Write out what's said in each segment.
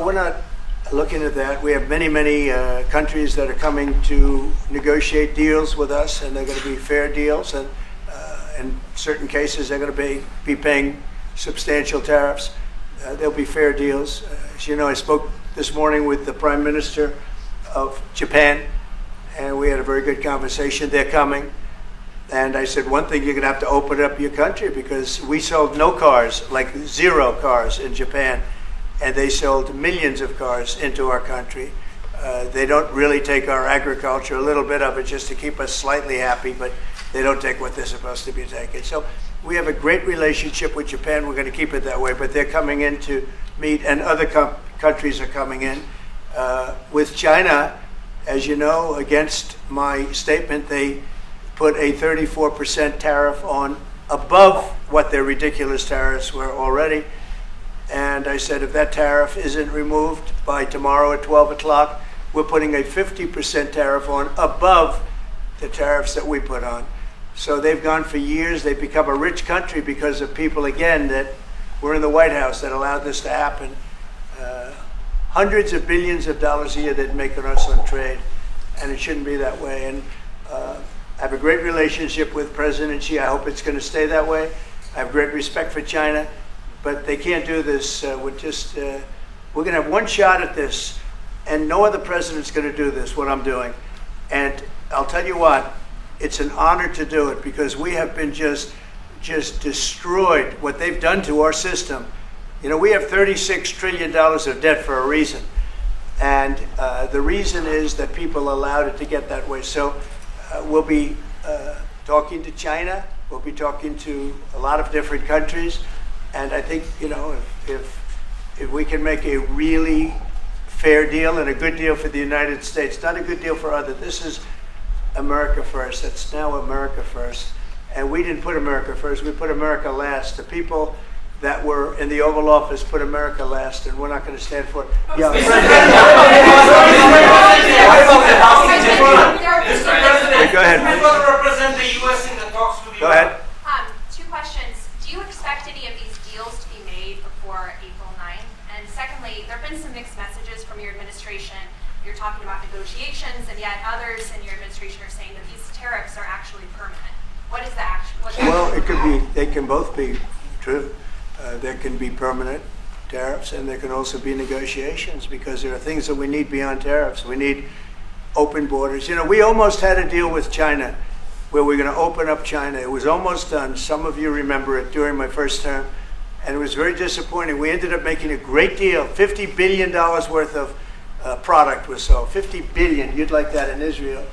No, we're not looking at that. We have many countries that are coming to negotiate deals with us, and they're going to be fair deals. And in certain cases, they're going to be paying substantial tariffs. There'll be fair deals. As you know, I spoke this morning with the Prime Minister of Japan, and we had a very good conversation. They're coming. And I said, one thing, you're going to have to open up your country, because we sold no cars, like 0 cars in Japan, and they sold millions of cars into our country. They don't really take our agriculture, a little bit of it just to keep us slightly happy, but they don't take what they're supposed to be taking. So we have a great relationship with Japan. We're going to keep it that way, but they're coming in to meet, and other countries are coming in. With China, as you know, against my statement, they put a 34% tariff on above what their ridiculous tariffs were already. And I said, if that tariff isn't removed by tomorrow at 12 o'clock, we're putting a 50% tariff on above the tariffs that we put on. So they've gone for years. They've become a rich country because of people, again, that were in the White House that allowed this to happen. Hundreds of billions of dollars a year they'd make on us on trade, and it shouldn't be that way. And I have a great relationship with President Xi. I hope it's going to stay that way. I have great respect for China, but they can't do this. We're going to have one shot at this, and no other president's going to do this, what I'm doing. And I'll tell you what, it's an honor to do it, because we have been just destroyed, what they've done to our system. You know, we have $36 trillion of debt for a reason. And the reason is that people allowed it to get that way. So we'll be talking to China. We'll be talking to a lot of different countries. And I think, you know, if we can make a really fair deal and a good deal for the United States, not a good deal for others. This is America first. It's now America first. And we didn't put America first. We put America last. The people that were in the Oval Office put America last, and we're not going to stand for it. Yeah. Go ahead. Who's going to represent the U.S. in the talks with the Go ahead. 2 questions. Do you expect any of these deals to be made before April 9th? And secondly, there have been some mixed messages from your administration. You're talking about negotiations, and yet others in your administration are saying that these tariffs are actually permanent. What is the actual? Well, it could be. They can both be true. There can be permanent tariffs, and there can also be negotiations, because there are things that we need beyond tariffs. We need open borders. You know, we almost had a deal with China where we're going to open up China. It was almost done. Some of you remember it during my first term, and it was very disappointing. We ended up making a great deal. $50 billion worth of product was sold. $50 billion. You'd like that in Israel.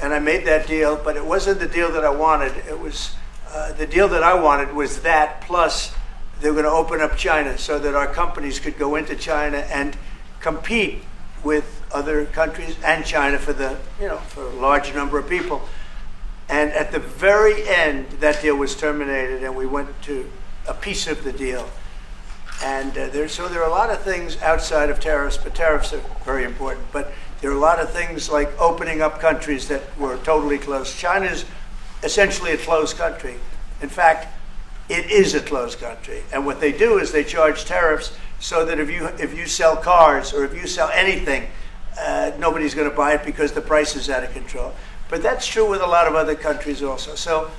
And I made that deal, but it wasn't the deal that I wanted. It was the deal that I wanted was that, plus they were going to open up China so that our companies could go into China and compete with other countries and China for for a large number of people. And at the very end, that deal was terminated, and we went to a piece of the deal. And so there are a lot of things outside of tariffs, but tariffs are very important. But there are a lot of things like opening up countries that were totally closed. China's essentially a closed country. In fact, it is a closed country. And what they do is they charge tariffs so that if you sell cars or if you sell anything, nobody's going to buy it because the price is out of control. But that's true with a lot of other countries also. So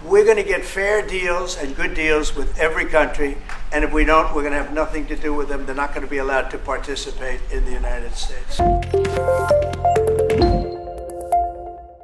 we're going to get fair deals and good deals with every country. And if we don't, we're going to have nothing to do with them. They're not going to be allowed to participate in the United States.